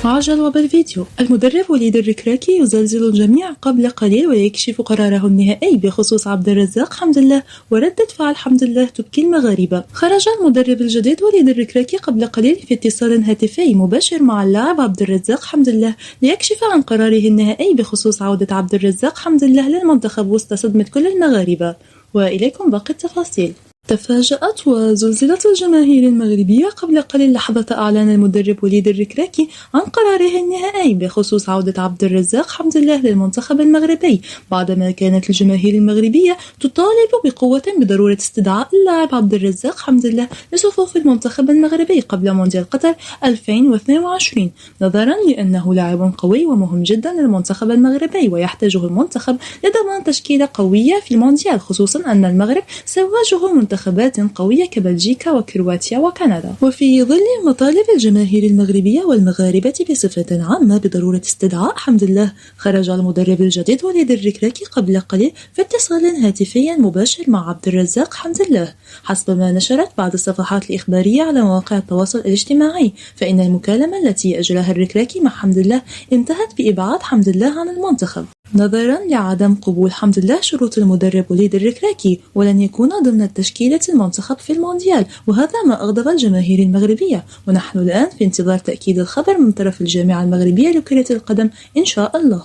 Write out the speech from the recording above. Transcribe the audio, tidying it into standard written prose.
عجل وبالفيديو. المدرب وليد الركراكي يزلزل الجميع قبل قليل ويكشف قراره النهائي بخصوص عبد الرزاق حمد الله، وردة فعل حمد الله تبكي المغاربة. خرج المدرب الجديد وليد الركراكي قبل قليل في اتصال هاتفي مباشر مع اللاعب عبد الرزاق حمد الله ليكشف عن قراره النهائي بخصوص عودة عبد الرزاق حمد الله للمنتخب وسط صدمة كل المغاربة. وإليكم باقي التفاصيل. تفاجأت وزلزلت الجماهير المغربية قبل قليل لحظة أعلان المدرب وليد الركراكي عن قراره النهائي بخصوص عودة عبد الرزاق حمد الله للمنتخب المغربي، بعدما كانت الجماهير المغربية تطالب بقوة بضرورة استدعاء اللاعب عبد الرزاق حمد الله لصفوف المنتخب المغربي قبل مونديال قطر 2022، نظرا لأنه لاعب قوي ومهم جدا للمنتخب المغربي ويحتاجه المنتخب لضمان تشكيلة قوية في المونديال، خصوصا أن المغرب سواجه منتخبات قوية كبلجيكا وكرواتيا وكندا. وفي ظل مطالب الجماهير المغربية والمغاربة بصفة عامة بضرورة استدعاء حمد الله، خرج المدرب الجديد وليد الركراكي قبل قليل في اتصال هاتفي مباشر مع عبد الرزاق حمد الله. حسب ما نشرت بعض الصفحات الإخبارية على مواقع التواصل الاجتماعي، فإن المكالمة التي أجراها الركراكي مع حمد الله انتهت بإبعاد حمد الله عن المنتخب نظرا لعدم قبول حمد الله شروط المدرب وليد الركراكي، ولن يكون ضمن تشكيلة المنتخب في المونديال، وهذا ما أغضب الجماهير المغربية. ونحن الآن في انتظار تأكيد الخبر من طرف الجامعة المغربية لكرة القدم إن شاء الله.